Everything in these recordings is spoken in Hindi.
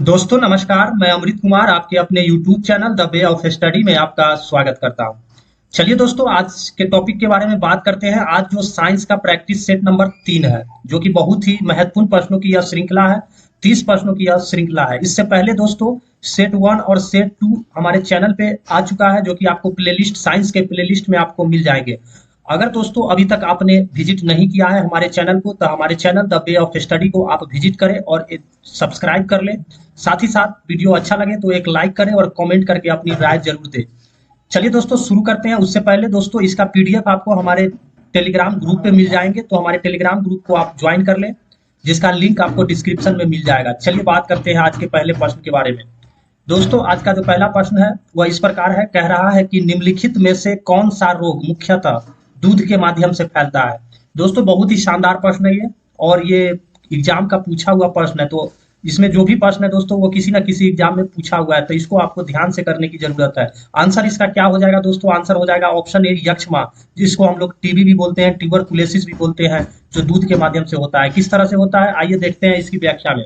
दोस्तों नमस्कार, मैं अमृत कुमार आपके अपने YouTube channel the way of study में आपका स्वागत करता हूं। चलिए दोस्तों, आज के टॉपिक के बारे में बात करते हैं। आज जो साइंस का प्रैक्टिस सेट नंबर 3 है, जो कि बहुत ही महत्वपूर्ण प्रश्नों की यह श्रृंखला है। 30 प्रश्नों की यह श्रृंखला है। इससे पहले दोस्तों सेट 1 और सेट 2 हमारे चैनल पे आ चुका है, जो कि आपको प्लेलिस्ट साइंस के प्लेलिस्ट में आपको मिल जाएंगे। अगर दोस्तों अभी तक आपने विजिट नहीं किया है हमारे चैनल को, तो हमारे channel the way of study को आप विजिट करें और सब्सक्राइब कर लें। साथ ही साथ वीडियो अच्छा लगे तो एक लाइक करें और कमेंट करके अपनी राय जरूर दें। चलिए दोस्तों शुरू करते हैं। उससे पहले दोस्तों इसका पीडीएफ आपको हमारे टेलीग्राम ग्रुप पे मिल जाएंगे, तो हमारे टेलीग्राम ग्रुप को आप ज्वाइन कर लें, जिसका लिंक आपको डिस्क्रिप्शन में मिल जाएगा। चलिए बात करते हैं आज के पहले प्रश्न के बारे में। दोस्तों आज का जो पहला प्रश्न है वह इस प्रकार है। कह रहा है कि निम्नलिखित में से कौन सा रोग मुख्यतः दूध के माध्यम से फैलता है। दोस्तों बहुत ही शानदार प्रश्न है ये, और ये एग्जाम का पूछा हुआ प्रश्न है। तो इसमें जो भी प्रश्न है दोस्तों वो किसी ना किसी एग्जाम में पूछा हुआ है, तो इसको आपको ध्यान से करने की जरूरत है। आंसर इसका क्या हो जाएगा दोस्तों? आंसर हो जाएगा ऑप्शन ए, यक्ष्मा, जिसको हम लोग टीबी भी बोलते हैं, ट्यूबरकुलोसिस भी बोलते हैं, जो दूध के माध्यम से होता है। किस तरह से होता है आइए देखते हैं इसकी व्याख्या में।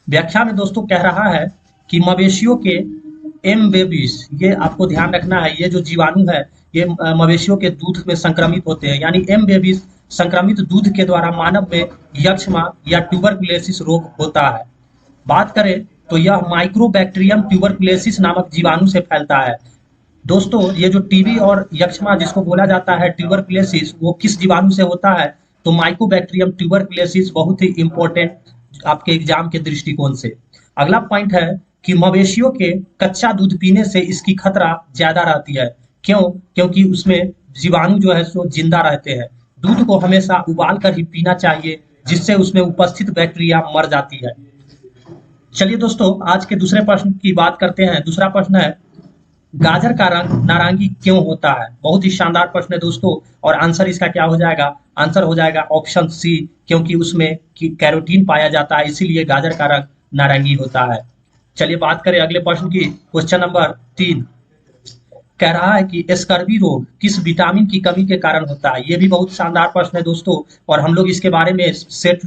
व्याख्या में दोस्तों कह रहा है कि मवेशियों के एम बेबीज, ये आपको ध्यान रखना है, ये जो जीवाणु है ये मवेशियों के दूध में संक्रमित होते हैं, यानी एम बेबीज संक्रमित दूध के द्वारा मानव में यक्ष्मा या ट्यूबरकुलोसिस रोग होता है। बात करें तो यह माइक्रोबैक्टीरियम ट्यूबरकुलोसिस नामक जीवाणु से फैलता है। दोस्तों ये जो टीबी और यक्ष्मा जिसको बोला जाता है ट्यूबरकुलोसिस, वो किस जीवाणु से होता है? तो माइक्रोबैक्टीरियम ट्यूबरकुलोसिस। बहुत ही इंपॉर्टेंट आपके एग्जाम के दृष्टिकोण से। अगला पॉइंट है कि मवेशियों के कच्चा दूध पीने से इसकी खतरा ज्यादा रहती है। क्यों? क्योंकि उसमें जीवाणु जो है सो जिंदा रहते हैं। दूध को हमेशा उबाल कर ही पीना चाहिए, जिससे उसमें उपस्थित बैक्टीरिया मर जाती है। चलिए दोस्तों आज के दूसरे प्रश्न की बात करते हैं। दूसरा प्रश्न है, गाजर का रंग नारंगी क्यों होता है? बहुत ही शानदार प्रश्न है दोस्तों, और आंसर इसका क्या हो जाएगा? आंसर हो जाएगा ऑप्शन सी, क्योंकि उसमें कैरोटीन पाया जाता है, इसीलिए गाजर का रंग नारंगी होता है। चलिए बात करें अगले प्रश्न की। क्वेश्चन नंबर 3 कह रहा है कि स्कर्वी रोग किस विटामिन की कमी के कारण होता है? ये भी बहुत शानदार प्रश्न है दोस्तों, और हम लोग इसके बारे में सेट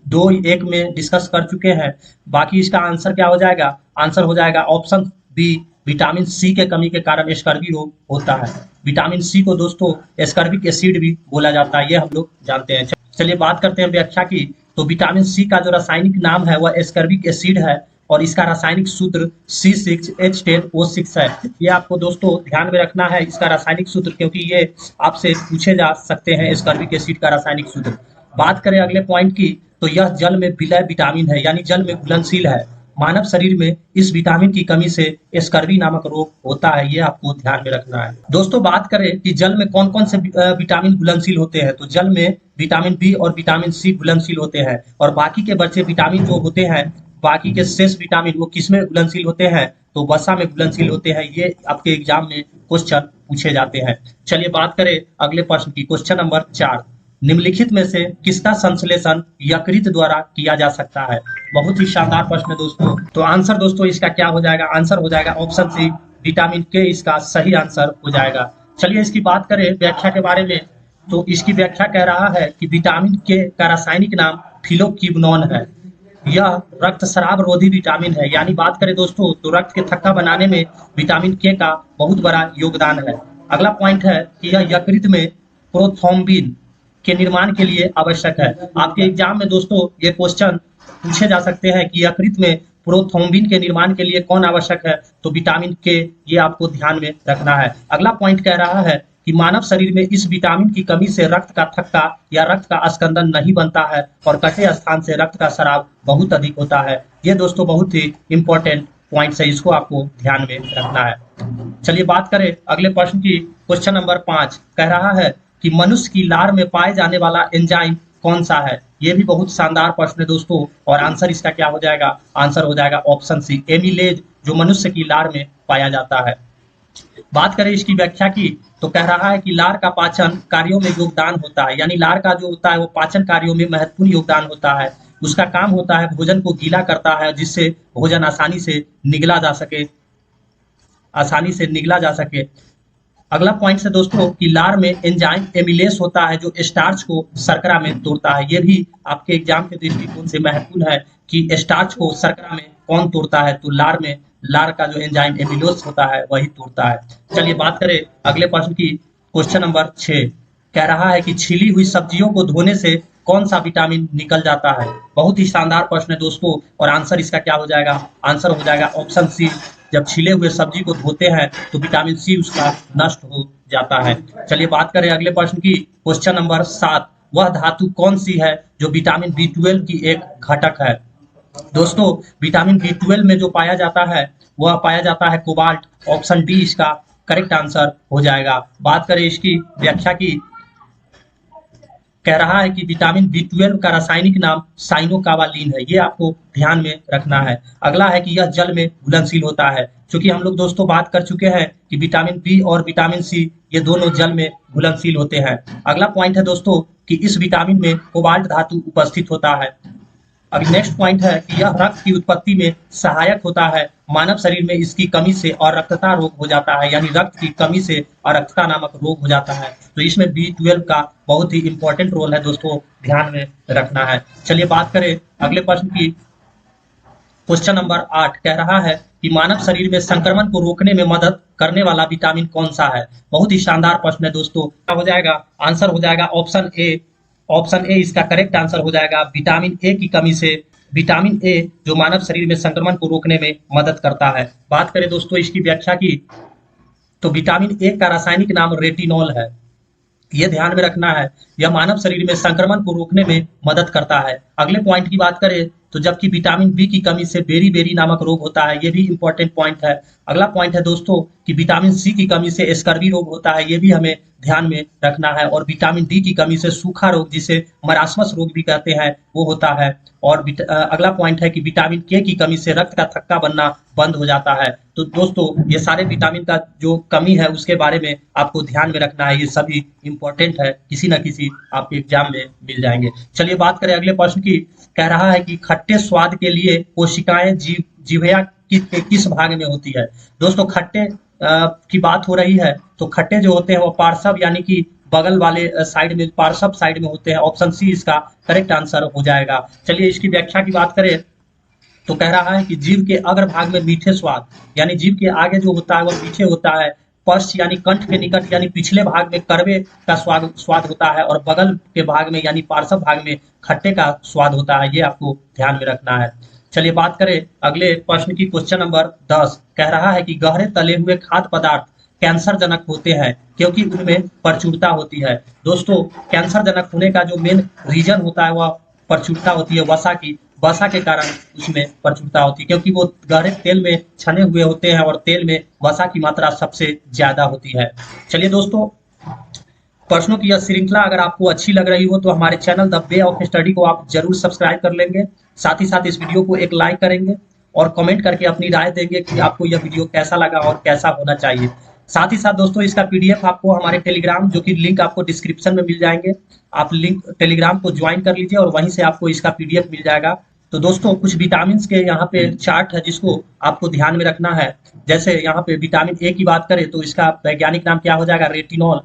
2-1 में डिस्कस कर चुके हैं। बाकी इसका आंसर क्या हो जाएगा? आंसर हो जाएगा ऑप्शन बी, विटामिन सी के कमी के कारण स्कर्वी रोग होता है। विटामिन सी को दोस्तों स्कर्विक एसिड भी बोला जाता है, ये हम लोग जानते हैं। चलिए बात करते हैं व्याख्या की। तो विटामिन सी का जो रासायनिक नाम है वह स्कर्विक एसिड है, और इसका रासायनिक सूत्र C6H10O6 है। ये आपको दोस्तों ध्यान में रखना है इसका रासायनिक सूत्र, क्योंकि ये आपसे पूछे जा सकते हैं स्कर्विक एसिड का रासायनिक सूत्र। बात करें अगले पॉइंट की, तो यह जल में विलय विटामिन है, यानी जल में घुलनशील है। मानव शरीर में इस विटामिन की कमी से स्कर्वी नामक रोग होता है, ये आपको ध्यान में रखना है। दोस्तों बात करें कि जल में कौन कौन से विटामिन घुलनशील होते हैं, तो जल में विटामिन बी और विटामिन सी घुलनशील होते हैं, और बाकी के बचे विटामिन जो होते हैं, बाकी के शेष विटामिन वो किसमें घुलनशील होते हैं? तो वसा में घुलनशील होते हैं। ये आपके एग्जाम में क्वेश्चन पूछे जाते हैं। चलिए बात करें अगले प्रश्न की। क्वेश्चन नंबर 4, निम्नलिखित में से किसका संश्लेषण यकृत द्वारा किया जा सकता है? बहुत ही शानदार प्रश्न है दोस्तों। तो आंसर दोस्तों इसका क्या हो जाएगा? आंसर हो जाएगा ऑप्शन सी, विटामिन के इसका सही आंसर हो जाएगा। चलिए इसकी बात करें व्याख्या के बारे में। तो इसकी व्याख्या कह रहा है कि विटामिन के का रासायनिक नाम फिलोक्विनोन है। यह रक्तस्राव रोधी विटामिन है, यानी बात करें दोस्तों तो रक्त के थक्का बनाने में विटामिन के का बहुत बड़ा योगदान है। अगला पॉइंट है कि यह यकृत में प्रोथ्रोम्बिन के निर्माण के लिए आवश्यक है। आपके एग्जाम में दोस्तों ये क्वेश्चन पूछे जा सकते हैं कि यकृत में प्रोथ्रोम्बिन के निर्माण के लिए कौन आवश्यक है? तो विटामिन के, ये आपको ध्यान में रखना है। अगला पॉइंट कह रहा है कि मानव शरीर में इस विटामिन की कमी से रक्त का थक्का या रक्त का स्कंदन नहीं बनता है, और कटे स्थान से रक्त का स्राव बहुत अधिक होता है। ये दोस्तों बहुत ही इंपॉर्टेंट पॉइंट है, इसको आपको ध्यान में रखना है। चलिए बात करें अगले प्रश्न की। क्वेश्चन नंबर 5 कह रहा है कि मनुष्य की लार में पाए जाने वाला एंजाइम कौन सा है? ये भी बहुत शानदार प्रश्न है दोस्तों, और आंसर इसका क्या हो जाएगा? आंसर हो जाएगा ऑप्शन सी, एमिलेज, जो मनुष्य की लार में पाया जाता है। बात करें इसकी व्याख्या की, तो कह रहा है कि लार का पाचन कार्यों में योगदान होता है, यानी लार का जो होता है वो पाचन कार्यों में महत्वपूर्ण योगदान होता है। उसका काम होता है भोजन को गीला करता है, जिससे भोजन आसानी से निगला जा सके। अगला पॉइंट है दोस्तों कि लार में एंजाइम एमिलेस होता है, जो स्टार्च को शर्करा में तोड़ता है। ये भी आपके एग्जाम के दृष्टिकोण से महत्वपूर्ण है, कि स्टार्च को शर्करा में कौन तोड़ता है, तो लार का जो एंजाइम एमिलोस होता है वही तोड़ता है। चलिए बात करें अगले प्रश्न की। क्वेश्चन नंबर 6 कह रहा है कि छिली हुई सब्जियों को धोने से कौन सा विटामिन निकल जाता है। बहुत ही शानदार प्रश्न है दोस्तों, और आंसर इसका क्या हो जाएगा, आंसर हो जाएगा ऑप्शन सी। जब छिले हुए सब्जी को धोते हैं तो विटामिन सी उसका नष्ट हो जाता है। चलिए बात करें अगले प्रश्न की। क्वेश्चन नंबर 7 वह धातु कौन सी है जो विटामिन B12 की एक घटक है। दोस्तों विटामिन B12 में जो पाया जाता है वह पाया जाता है कोबाल्ट। ऑप्शन डी इसका करेक्ट आंसर हो जाएगा। बात करें इसकी व्याख्या की। कह रहा है कि विटामिन B12 का रासायनिक नाम साइनोकावालिन है, ये आपको ध्यान में रखना है। अगला है कि यह जल में घुलनशील होता है, क्योंकि हम लोग दोस्तों बात कर चुके हैं कि विटामिन बी और विटामिन सी ये दोनों जल में घुलनशील होते हैं। अगला पॉइंट है दोस्तों कि इस विटामिन में कोबाल्ट धातु उपस्थित होता है। अभी नेक्स्ट पॉइंट है कि यह रक्त की उत्पत्ति में सहायक होता है। मानव शरीर में इसकी कमी से अरक्तता रोग हो जाता है, यानी रक्त की कमी से अरक्तता नामक रोग हो जाता है। तो इसमें B12 का बहुत ही इंपॉर्टेंट रोल है दोस्तों, ध्यान में रखना है। चलिए बात करें अगले प्रश्न की। क्वेश्चन नंबर 8 कह रहा है कि मानव शरीर में संक्रमण को रोकने में मदद करने वाला विटामिन कौन सा है। बहुत ही शानदार प्रश्न है दोस्तों। क्या हो जाएगा, आंसर हो जाएगा ऑप्शन ए। ऑप्शन ए इसका करेक्ट आंसर हो जाएगा। विटामिन ए की कमी से, विटामिन ए जो मानव शरीर में संक्रमण को रोकने में मदद करता है। बात करें दोस्तों इसकी व्याख्या की, तो विटामिन ए का रासायनिक नाम रेटिनॉल है, ये ध्यान में रखना है। यह मानव शरीर में संक्रमण को रोकने में मदद करता है। अगले पॉइंट की बात करें तो जबकि विटामिन बी की कमी से बेरी नामक रोग होता है, ये भी इंपॉर्टेंट पॉइंट है। अगला पॉइंट है दोस्तों कि विटामिन सी की कमी से स्कर्वी रोग होता है, ये भी हमें ध्यान में रखना है। और विटामिन डी की कमी से सूखा रोग, जिसे मरासमस रोग भी कहते हैं, वो होता है। और अगला पॉइंट है कि विटामिन के की कमी से रक्त का थक्का बनना बंद हो जाता है। तो दोस्तों ये सारे विटामिन का जो कमी है उसके बारे में आपको ध्यान में रखना है, ये सभी इंपॉर्टेंट है, किसी न किसी आपके एग्जाम में मिल जाएंगे। चलिए बात करें अगले प्रश्न की। कह रहा है कि खट्टे स्वाद के लिए कोशिकाएं जीवया किस भाग में होती है। दोस्तों खट्टे की बात हो रही है, तो खट्टे जो होते हैं वो पार्श्व यानी कि बगल वाले साइड में, पार्श्व साइड में होते हैं। ऑप्शन सी इसका करेक्ट आंसर हो जाएगा। चलिए इसकी व्याख्या की बात करें तो कह रहा है कि जीभ के अग्र भाग में मीठे स्वाद, यानी जीभ के आगे जो होता है वह मीठे होता है। पर्श यानी कंठ के निकट यानी पिछले भाग में कड़वे का स्वाद होता है, और बगल के भाग में यानी पार्श्व भाग में खट्टे का स्वाद होता है, ये आपको ध्यान में रखना है। चलिए बात करें अगले प्रश्न की। क्वेश्चन नंबर 10 कह रहा है कि गहरे तले हुए खाद्य पदार्थ कैंसर जनक होते हैं क्योंकि उनमें प्रचुरता होती है। दोस्तों कैंसर जनक होने का जो मेन रीजन होता है वह प्रचुरता होती है वसा की। वसा के कारण उसमें प्रचुरता होती है, क्योंकि वो गहरे तेल में छने हुए होते हैं और तेल में वसा की मात्रा सबसे ज्यादा होती है। चलिए दोस्तों प्रश्नों की यह श्रृंखला अगर आपको अच्छी लग रही हो तो हमारे channel the way of study को आप जरूर सब्सक्राइब कर लेंगे। साथ ही साथ इस वीडियो को एक लाइक करेंगे और कमेंट करके अपनी राय देंगे कि आपको यह वीडियो कैसा लगा और कैसा होना चाहिए। साथ ही साथ दोस्तों इसका पीडीएफ आपको हमारे टेलीग्राम, जो कि लिंक आपको डिस्क्रिप्शन में मिल जाएंगे, आप लिंक टेलीग्राम को ज्वाइन कर लीजिए और वहीं से आपको इसका पीडीएफ मिल जाएगा। तो दोस्तों कुछ विटामिन के यहाँ पे चार्ट है जिसको आपको ध्यान में रखना है। जैसे यहाँ पे विटामिन ए की बात करें तो इसका वैज्ञानिक नाम क्या हो जाएगा, रेटिनॉल।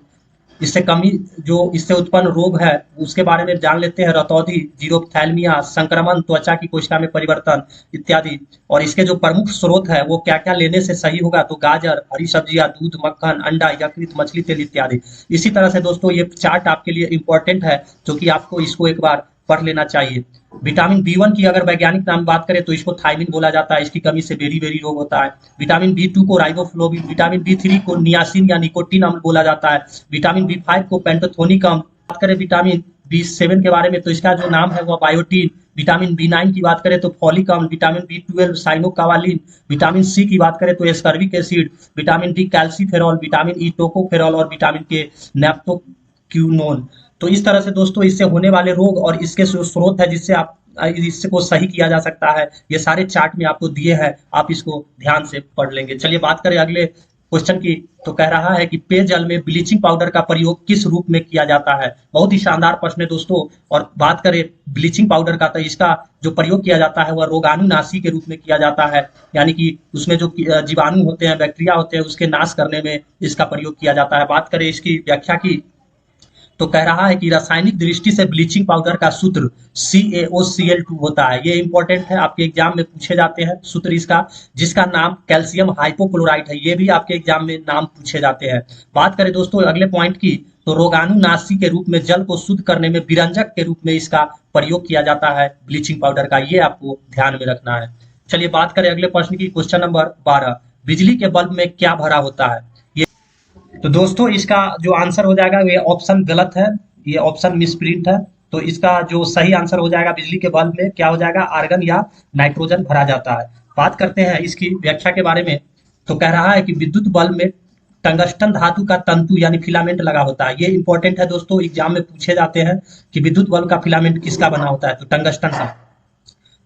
इससे कमी जो इससे उत्पन्न रोग है उसके बारे में जान लेते हैं। रतौंधी, जीरोप्थैल्मिया, संक्रमण, त्वचा की कोशिका में परिवर्तन इत्यादि। और इसके जो प्रमुख स्रोत है वो क्या क्या लेने से सही होगा, तो गाजर, हरी सब्जियां, दूध, मक्खन, अंडा, यकृत, मछली तेल इत्यादि। इसी तरह से दोस्तों ये चार्ट आपके लिए इंपॉर्टेंट है, जो कि आपको इसको एक बार पढ़ लेना चाहिए। विटामिन B1 की अगर वैज्ञानिक नाम बात करें तो इसको थायमिन बोला जाता है, इसकी कमी से बेरी रोग होता है। विटामिन B2 को राइबोफ्लोविन, विटामिन B3 को नियासिन या निकोटीन अम्ल बोला जाता है। विटामिन B5 को पेंटोथोनिक अम्ल। बात करें विटामिन B7 के बारे में तो इसका जो नाम है वो बायोटीन। विटामिन B9 की बात करें तो फॉलिक अम्ल। Vitamin B12 साइनोकावालिन। विटामिन C की बात करें तो ascorbic acid. Vitamin D calciferol. Vitamin E tocopherol और विटामिन K नैप्थोक्विनोन। तो इस तरह से दोस्तों इससे होने वाले रोग और इसके जो स्रोत है जिससे आप इसको सही किया जा सकता है, ये सारे चार्ट में आपको दिए हैं, आप इसको ध्यान से पढ़ लेंगे। चलिए बात करें अगले क्वेश्चन की। तो कह रहा है कि पेयजल में ब्लीचिंग पाउडर का प्रयोग किस रूप में किया जाता है। बहुत ही शानदार प्रश्न है दोस्तों। और बात करें ब्लीचिंग पाउडर का तो इसका जो प्रयोग किया जाता है वह रोगाणुनाशी के रूप में किया जाता है, यानी कि उसमें जो जीवाणु होते हैं, बैक्टीरिया होते हैं, उसके नाश करने में इसका प्रयोग किया जाता है। बात करें इसकी व्याख्या की तो कह रहा है कि रासायनिक दृष्टि से ब्लीचिंग पाउडर का सूत्र CaOCl2 होता है। ये इंपॉर्टेंट है, आपके एग्जाम में पूछे जाते हैं सूत्र इसका, जिसका नाम कैल्शियम हाइपोक्लोराइट है। ये भी आपके एग्जाम में नाम पूछे जाते हैं। बात करें दोस्तों अगले पॉइंट की, तो रोगाणुनाशी के रूप में जल को शुद्ध करने में विरंजक के रूप में इसका प्रयोग किया जाता है ब्लीचिंग पाउडर का। ये आपको ध्यान में रखना है। चलिए बात करें अगले प्रश्न की, क्वेश्चन नंबर 12, बिजली के बल्ब में क्या भरा होता है? ये तो दोस्तों इसका जो आंसर हो जाएगा ये ऑप्शन गलत है, ये ऑप्शन मिसप्रिंट है। तो इसका जो सही आंसर हो जाएगा, बिजली के बल्ब में क्या हो जाएगा, आर्गन या नाइट्रोजन भरा जाता है। बात करते हैं इसकी व्याख्या के बारे में, तो कह रहा है कि विद्युत बल्ब में टंगस्टन धातु का तंतु यानी फिलामेंट लगा होता है। ये इंपॉर्टेंट है दोस्तों, एग्जाम में पूछे जाते हैं कि विद्युत बल्ब का फिलामेंट किसका बना होता है, तो टंगस्टन का।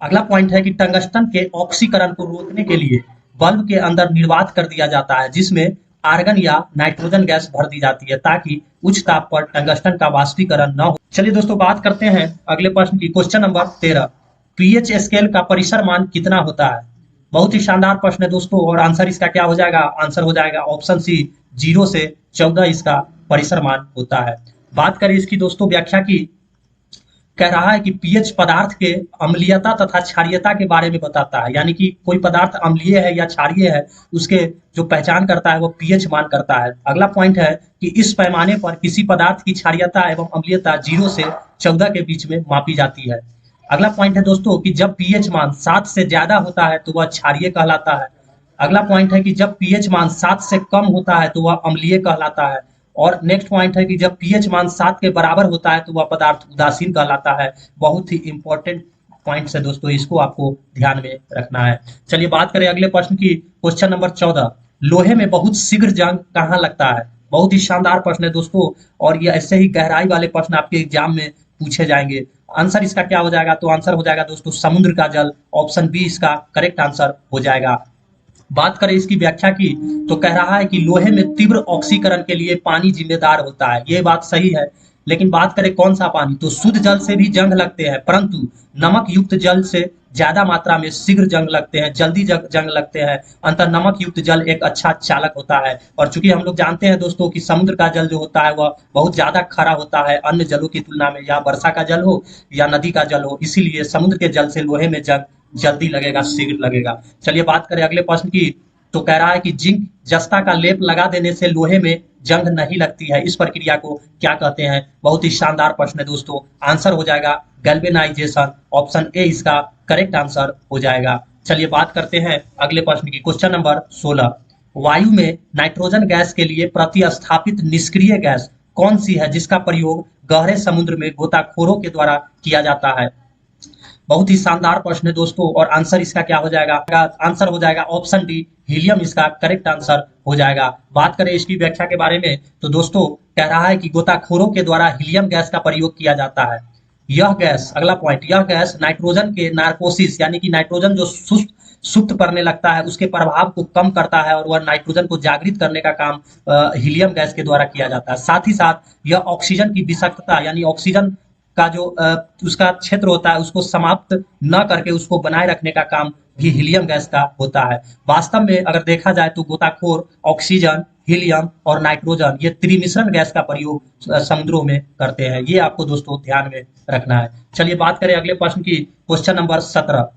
अगला पॉइंट है कि टंगस्टन के ऑक्सीकरण को रोकने के लिए बल्ब के अंदर निर्वात कर दिया जाता है, जिसमें आर्गन या नाइट्रोजन गैस भर दी जाती है ताकि उच्च ताप पर टंगस्टन का वाष्पीकरण न हो। चलिए दोस्तों बात करते हैं अगले प्रश्न की, क्वेश्चन नंबर 13, पीएच स्केल का परिसर मान कितना होता है? बहुत ही शानदार प्रश्न है दोस्तों, और आंसर इसका क्या हो जाएगा, आंसर हो जाएगा ऑप्शन सी 0 से 14 इसका परिसर मान होता है। बात करें इसकी दोस्तों व्याख्या की, कह रहा है कि पीएच पदार्थ के अम्लीयता तथा क्षारीयता के बारे में बताता है, यानी कि कोई पदार्थ अम्लीय है या क्षारीय है उसके जो पहचान करता है वो पीएच मान करता है। अगला पॉइंट है कि इस पैमाने पर किसी पदार्थ की क्षारीयता एवं अम्लीयता 0 से 14 के बीच में मापी जाती है। अगला पॉइंट है दोस्तों कि जब पीएच मान 7 से ज्यादा होता है तो वह क्षारीय कहलाता है। अगला पॉइंट है कि जब पीएच मान 7 से कम होता है तो वह अम्लीय कहलाता है। और नेक्स्ट पॉइंट है कि जब पीएच मान 7 के बराबर होता है तो वह पदार्थ उदासीन कहलाता है। बहुत ही इंपॉर्टेंट पॉइंट्स है दोस्तों, इसको आपको ध्यान में रखना है। चलिए बात करें अगले प्रश्न की, क्वेश्चन नंबर 14, लोहे में बहुत शीघ्र जंग कहाँ लगता है? बहुत ही शानदार प्रश्न है दोस्तों, और ये ऐसे ही गहराई वाले प्रश्न आपके एग्जाम में पूछे जाएंगे। आंसर इसका क्या हो जाएगा, तो आंसर हो जाएगा दोस्तों समुद्र का जल, ऑप्शन बी इसका करेक्ट आंसर हो जाएगा। बात करें इसकी व्याख्या की, तो कह रहा है कि लोहे में तीव्र ऑक्सीकरण के लिए पानी जिम्मेदार होता है। ये बात सही है, लेकिन बात करें कौन सा पानी, तो शुद्ध जल से भी जंग लगते हैं, परंतु नमक युक्त जल से ज्यादा मात्रा में शीघ्र जंग लगते हैं, जल्दी जंग लगते हैं। अंतर नमक युक्त जल एक अच्छा चालक होता है। और चूंकि हम लोग जानते हैं दोस्तों कि समुद्र का जल जो होता है वह बहुत ज्यादा खरा होता है अन्य जलों की तुलना में, या वर्षा का जल हो या नदी का जल हो, इसीलिए समुद्र के जल से लोहे में जंग जल्दी लगेगा, शीघ्र लगेगा। चलिए बात करें अगले प्रश्न की, तो कह रहा है कि जिंक जस्ता का लेप लगा देने से लोहे में जंग नहीं लगती है, इस प्रक्रिया को क्या कहते हैं? बहुत ही शानदार प्रश्न है दोस्तों, आंसर हो जाएगा गैल्वेनाइजेशन, ऑप्शन ए इसका करेक्ट आंसर हो जाएगा। चलिए बात करते हैं अगले प्रश्न की, क्वेश्चन नंबर 16, वायु में नाइट्रोजन गैस के लिए प्रतिस्थापित निष्क्रिय गैस कौन सी है जिसका प्रयोग गहरे समुद्र में गोताखोरों के द्वारा किया जाता है? बहुत ही शानदार प्रश्न है दोस्तों, और आंसर इसका क्या हो जाएगा, आंसर हो जाएगा ऑप्शन डी हीलियम इसका करेक्ट आंसर हो जाएगा। बात करें इसकी व्याख्या के बारे में, तो दोस्तों कह रहा है कि गोताखोरों के द्वारा हीलियम गैस का प्रयोग किया जाता है। यह गैस, अगला पॉइंट, यह गैस नाइट्रोजन के नार्कोसिस यानी कि नाइट्रोजन जो सुप्त करने लगता है उसके प्रभाव को कम करता है, और वह नाइट्रोजन को जागृत करने का काम हीलियम गैस के द्वारा किया जाता है। साथ ही साथ यह ऑक्सीजन की विषाक्तता यानी ऑक्सीजन का जो उसका क्षेत्र होता है उसको समाप्त न करके उसको बनाए रखने का काम भी हीलियम गैस का होता है। वास्तव में अगर देखा जाए तो गोताखोर ऑक्सीजन, हीलियम और नाइट्रोजन ये त्रिमिश्रण गैस का प्रयोग समुद्रों में करते हैं। ये आपको दोस्तों ध्यान में रखना है। चलिए बात करें अगले प्रश्न की, क्वेश्चन नंबर 17,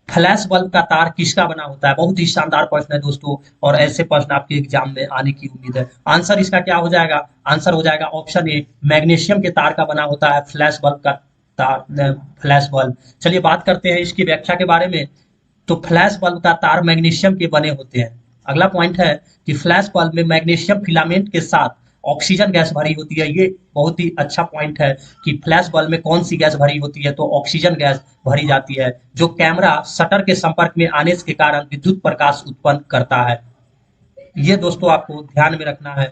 फ्लैश बल्ब का तार किसका बना होता है? बहुत ही शानदार प्रश्न है दोस्तों, और ऐसे प्रश्न आपके एग्जाम में आने की उम्मीद है। आंसर इसका क्या हो जाएगा, आंसर हो जाएगा ऑप्शन ए मैग्नीशियम के तार का बना होता है फ्लैश बल्ब का तार, फ्लैश बल्ब। चलिए बात करते हैं इसकी व्याख्या के बारे में, तो फ्लैश बल्ब का तार मैग्नीशियम के बने होते हैं। अगला पॉइंट है कि फ्लैश बल्ब में मैग्नीशियम फिलामेंट के साथ ऑक्सीजन गैस भरी होती है। ये बहुत ही अच्छा पॉइंट है कि फ्लैश बल्ब में कौन सी गैस भरी होती है, तो ऑक्सीजन गैस भरी जाती है, जो कैमरा शटर के संपर्क में आने के कारण विद्युत प्रकाश उत्पन्न करता है। ये दोस्तों आपको ध्यान में रखना है,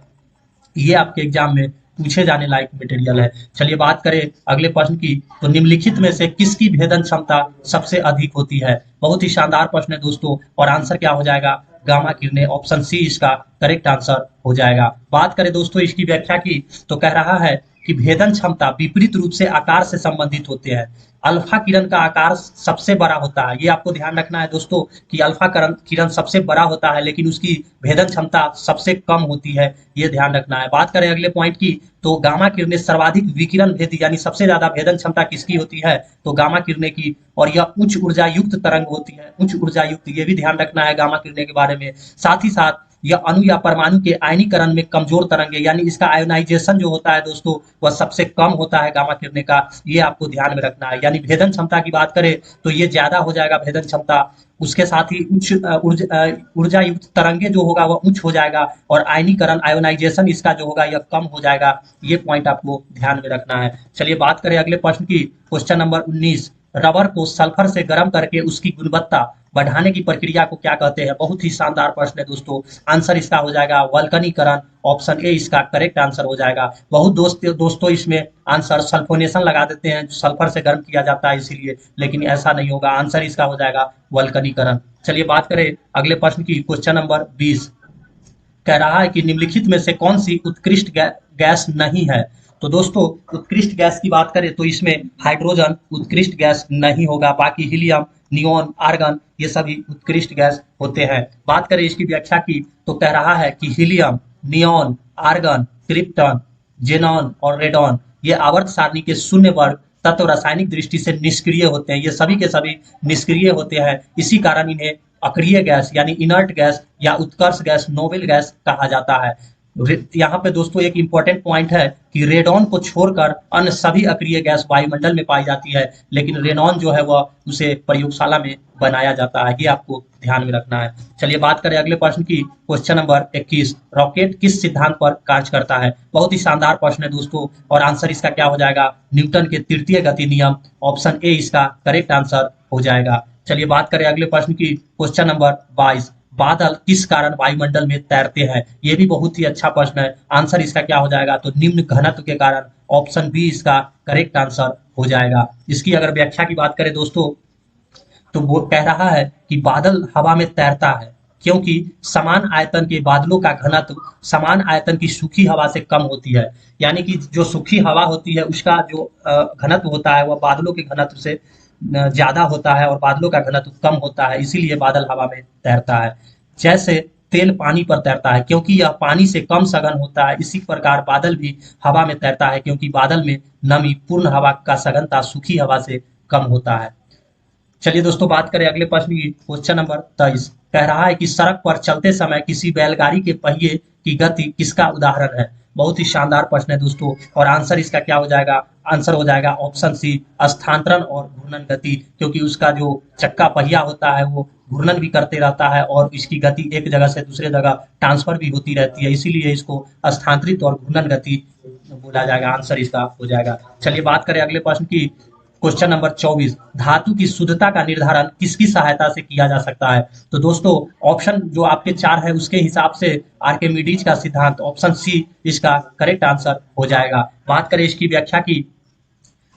ये आपके एग्जाम में पूछे जाने लायक मटेरियल है। चलिए बात करें अगले प्रश्न की, तो निम्नलिखित में से किसकी भेदन क्षमता सबसे अधिक होती है? बहुत ही शानदार प्रश्न है दोस्तों, और आंसर क्या हो जाएगा, गामा किरणें, ऑप्शन सी इसका करेक्ट आंसर हो जाएगा। बात करें दोस्तों इसकी व्याख्या की, तो कह रहा है कि भेदन क्षमता विपरीत रूप से आकार से संबंधित होते हैं। अल्फा किरण का आकार सबसे बड़ा होता है, ये आपको ध्यान रखना है दोस्तों कि अल्फा किरण सबसे बड़ा होता है लेकिन उसकी भेदन क्षमता सबसे कम होती है, ये ध्यान रखना है। बात करें अगले पॉइंट की, तो गामा किरणें सर्वाधिक विकिरण भेदी यानी सबसे ज्यादा भेदन क्षमता किसकी होती है, तो गामा किरणें की, और यह उच्च ऊर्जा युक्त तरंग होती है, उच्च ऊर्जा युक्त, ये भी ध्यान रखना है गामा किरणें के बारे में। साथ ही साथ यह अणु या परमाणु के आयनीकरण में कमजोर तरंगे यानी इसका आयोनाइजेशन जो होता है दोस्तों वह सबसे कम होता है गामा किरणें का, ये आपको ध्यान में रखना है। यानी भेदन क्षमता की बात करें तो ये ज्यादा हो जाएगा भेदन क्षमता, उसके साथ ही उच्च ऊर्जा युक्त तरंगे जो होगा वह उच्च हो जाएगा, और आयनीकरण आयोनाइजेशन इसका जो होगा यह कम हो जाएगा, ये पॉइंट आपको ध्यान में रखना है। चलिए बात करें अगले प्रश्न की, क्वेश्चन नंबर 19, रबर को सल्फर से गर्म करके उसकी गुणवत्ता बढ़ाने की प्रक्रिया को क्या कहते हैं। बहुत ही शानदार प्रश्न है दोस्तों, आंसर इसका हो जाएगा वल्कनीकरण, ऑप्शन ए इसका करेक्ट आंसर हो जाएगा। बहुत दोस्तों इसमें आंसर सल्फोनेशन लगा देते हैं, सल्फर से गर्म किया जाता है इसीलिए, लेकिन ऐसा नहीं होगा, आंसर इसका हो जाएगा वल्कनीकरण। चलिए बात करें अगले प्रश्न की, क्वेश्चन नंबर 20, कह रहा है कि निम्नलिखित में से कौन सी उत्कृष्ट गैस नहीं है। तो दोस्तों उत्कृष्ट गैस की बात करें तो इसमें हाइड्रोजन उत्कृष्ट गैस नहीं होगा, बाकी हीलियम, नियोन, आर्गन ये सभी उत्कृष्ट गैस होते हैं। बात करें इसकी व्याख्या की तो कह रहा है कि helium, neon, argon, krypton, xenon और रेडॉन ये आवर्त सारणी के शून्य वर्ग तत्व रासायनिक दृष्टि से निष्क्रिय होते हैं, ये सभी के सभी निष्क्रिय होते हैं, इसी कारण इन्हें अक्रिय गैस यानी इनर्ट गैस या उत्कर्ष गैस, नोबेल गैस कहा जाता है। यहाँ पे दोस्तों एक इंपॉर्टेंट पॉइंट है कि रेडॉन को छोड़कर अन्य सभी अक्रिय गैस वायुमंडल में पाई जाती है, लेकिन रेनॉन जो है वह उसे प्रयोगशाला में बनाया जाता है, ये आपको ध्यान में रखना है। चलिए बात करें अगले प्रश्न की, क्वेश्चन नंबर 21, रॉकेट किस सिद्धांत पर कार्य करता है। बहुत ही शानदार प्रश्न है दोस्तों, और आंसर इसका क्या हो जाएगा, न्यूटन के तृतीय गति नियम, ऑप्शन ए इसका करेक्ट आंसर हो जाएगा। चलिए बात करें अगले प्रश्न की, क्वेश्चन नंबर 22, बादल किस कारण वायुमंडल में तैरते हैं। ये भी बहुत ही अच्छा प्रश्न है, आंसर इसका क्या हो जाएगा, तो निम्न घनत्व के कारण, ऑप्शन बी इसका करेक्ट आंसर हो जाएगा। इसकी अगर व्याख्या की बात करें दोस्तों तो वो कह रहा है कि बादल हवा में तैरता है क्योंकि समान आयतन के बादलों का घनत्व समान आयतन की सूखी हवा से कम होती है। यानी कि जो सूखी हवा होती है उसका जो घनत्व होता है वह बादलों के घनत्व से ज्यादा होता है और बादलों का घनत्व कम होता है, इसीलिए बादल हवा में तैरता है। जैसे तेल पानी पर तैरता है क्योंकि यह पानी से कम सघन होता है, इसी प्रकार बादल भी हवा में तैरता है क्योंकि बादल में नमी पूर्ण हवा का सघनता सूखी हवा से कम होता है। चलिए दोस्तों बात करें अगले प्रश्न की, क्वेश्चन नंबर 23, कह रहा है कि सड़क पर चलते समय किसी बैलगाड़ी के पहिए की गति किसका उदाहरण है। बहुत ही शानदार प्रश्न है दोस्तों, और आंसर इसका क्या हो जाएगा, आंसर हो जाएगा ऑप्शन सी स्थानांतरण और घूर्णन गति, क्योंकि उसका जो चक्का पहिया होता है वो घूर्णन भी करते रहता है और इसकी गति एक जगह से दूसरे जगह ट्रांसफर भी होती रहती है, इसीलिए इसको स्थानांतरित और घूर्णन गति बोला जाएगा, आंसर इसका हो जाएगा। चलिए बात करें अगले प्रश्न की, क्वेश्चन नंबर 24, धातु की शुद्धता का निर्धारण किसकी सहायता से किया जा सकता है। तो दोस्तों ऑप्शन जो आपके 4 है उसके हिसाब से आर्किमिडीज का सिद्धांत, ऑप्शन सी इसका करेक्ट आंसर हो जाएगा। बात करें इसकी व्याख्या की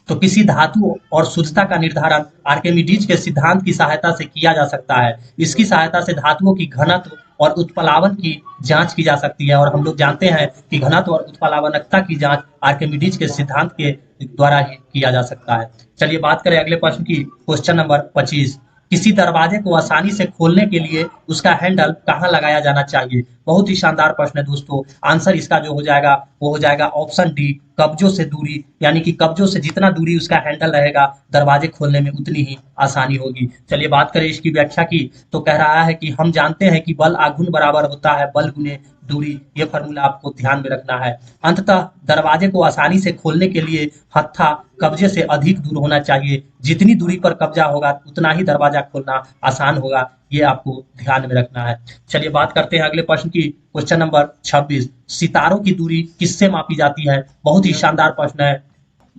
तो किसी धातु और शुद्धता का निर्धारण आर्किमिडीज के सिद्धांत की सहायता से किया जा सकता है। इसकी सहायता से धातुओं की घनत्व और उत्प्लावन की जांच की जा सकती है, और हम लोग जानते हैं कि घनत्व और उत्प्लावनकता की जांच आर्किमिडीज के सिद्धांत के द्वारा ही किया जा सकता है। चलिए बात करें अगले प्रश्न की, क्वेश्चन नंबर 25, किसी दरवाजे को आसानी से खोलने के लिए उसका हैंडल कहाँ लगाया जाना चाहिए। बहुत ही शानदार प्रश्न है दोस्तों, आंसर इसका जो हो जाएगा वो हो जाएगा ऑप्शन डी कब्जों से दूरी, यानी कि कब्जों से जितना दूरी उसका हैंडल रहेगा दरवाजे खोलने में उतनी ही आसानी होगी। चलिए बात करें इसकी व्याख्या की तो कह रहा है कि हम जानते हैं कि बल आघूर्ण बराबर होता है बल गुने दूरी, ये फॉर्मूला आपको ध्यान में रखना है। अंततः दरवाजे को आसानी से खोलने के लिए हत्था कब्जे से अधिक दूर होना चाहिए, जितनी दूरी पर कब्जा होगा उतना ही दरवाजा खोलना आसान होगा, ये आपको ध्यान में रखना है। चलिए बात करते हैं अगले प्रश्न की, क्वेश्चन नंबर 26, सितारों की दूरी किससे मापी जाती है। बहुत ही शानदार प्रश्न है,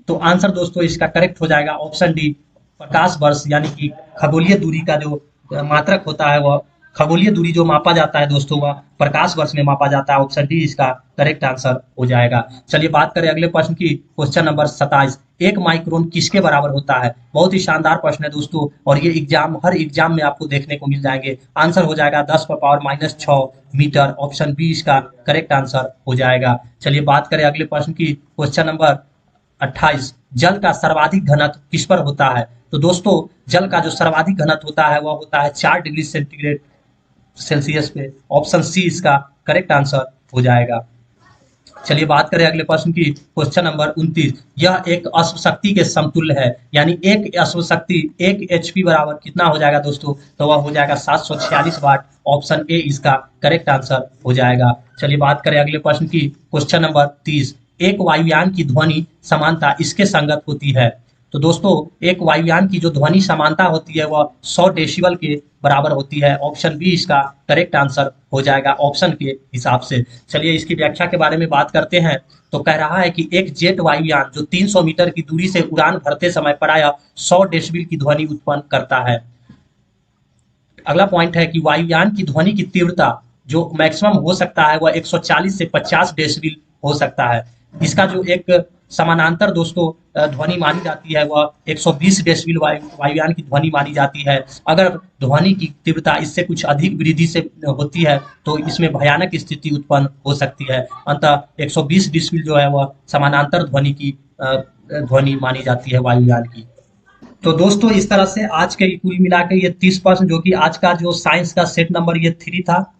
तो आंसर दोस्तों इसका करेक्ट हो जाएगा ऑप्शन डी प्रकाश वर्ष, यानी कि खगोलीय दूरी का जो मात्रक होता है वह खगोलीय दूरी जो मापा जाता है दोस्तों वह प्रकाश वर्ष में मापा जाता है। ऑप्शन डी इसका करेक्ट आंसर हो जाएगा। चलिए बात करें अगले प्रश्न की। क्वेश्चन नंबर 27, 1 माइक्रोन किसके बराबर होता है? बहुत ही शानदार प्रश्न है दोस्तों, और ये हर एग्जाम में आपको देखने को मिल जाएंगे। आंसर हो जाएगा 10⁻⁻6 मीटर। ऑप्शन बी इसका करेक्ट आंसर हो जाएगा। चलिए बात करें अगले प्रश्न की। क्वेश्चन नंबर 28, जल का सर्वाधिक घनत्व किस पर होता है? तो दोस्तों जल का जो सर्वाधिक घनत्व होता है वह होता है 4 डिग्री सेंटीग्रेड सेल्सियस पे। ऑप्शन सी इसका करेक्ट आंसर हो जाएगा। चलिए बात करें अगले प्रश्न की। क्वेश्चन नंबर 29, यह एक अश्व शक्ति के समतुल्य है, यानी एक अश्व शक्ति 1 एचपी बराबर कितना हो जाएगा दोस्तों? तो वह हो जाएगा 746 वाट। ऑप्शन ए इसका करेक्ट आंसर हो जाएगा। चलिए बात करें अगले प्रश्न की। क्वेश्चन नंबर 30, एक वायुयान की ध्वनि समानता इसके संगत होती है? तो दोस्तों एक वायुयान की जो ध्वनि समानता होती है वह 100 डेसिबल के बराबर होती है। ऑप्शन बी इसका करेक्ट आंसर हो जाएगा ऑप्शन के हिसाब से। चलिए इसकी व्याख्या के बारे में बात करते हैं। तो कह रहा है कि एक जेट वायुयान जो 300 मीटर की दूरी से उड़ान भरते समय प्रायः 100 डेसिबल की ध्वनि उत्पन्न करता है। अगला पॉइंट है कि वायुयान की ध्वनि की तीव्रता जो मैक्सिमम हो सकता है वह 140 से 50 डेसिबल हो सकता है। इसका जो एक समानांतर दोस्तों ध्वनि मानी जाती है वह 120 डेसिबल वायुयान की ध्वनि मानी जाती है। अगर ध्वनि की तीव्रता इससे कुछ अधिक वृद्धि से होती है तो इसमें भयानक स्थिति उत्पन्न हो सकती है। अतः 120 डेसिबल जो है वह समानांतर ध्वनि की ध्वनि मानी जाती है वायुयान की। तो दोस्तों इस तरह से आज के कुल मिला के ये 30 प्रश्न, जो कि आज का जो साइंस का सेट नंबर ये 3 था।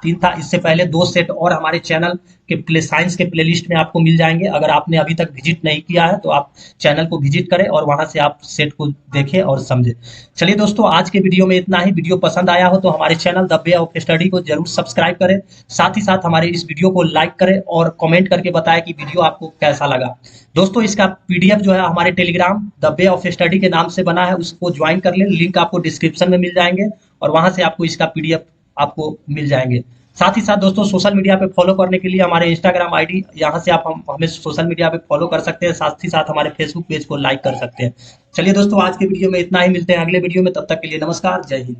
इससे पहले 2 सेट और हमारे चैनल के साइंस के प्लेलिस्ट में आपको मिल जाएंगे। अगर आपने अभी तक विजिट नहीं किया है तो आप चैनल को विजिट करें और वहां से आप सेट को देखें और समझें। चलिए दोस्तों आज के वीडियो में इतना ही। वीडियो पसंद आया हो तो हमारे channel the way of study को जरूर सब्सक्राइब करें। साथ ही साथ हमारे इस वीडियो को लाइक करें और कमेंट करके बताएं कि वीडियो आपको कैसा लगा। दोस्तों इसका पीडीएफ जो है हमारे Telegram the way of study के नाम से बना है, उसको ज्वाइन कर लें। लिंक आपको डिस्क्रिप्शन में मिल जाएंगे और वहां से आपको इसका पीडीएफ आपको मिल जाएंगे। साथ ही साथ दोस्तों सोशल मीडिया पे फॉलो करने के लिए हमारे इंस्टाग्राम आईडी, यहाँ से आप हमें सोशल मीडिया पे फॉलो कर सकते हैं। साथ ही साथ हमारे फेसबुक पेज को लाइक कर सकते हैं। चलिए दोस्तों आज के वीडियो में इतना ही। मिलते हैं अगले वीडियो में, तब तक के लिए नमस्कार, जय हिंद।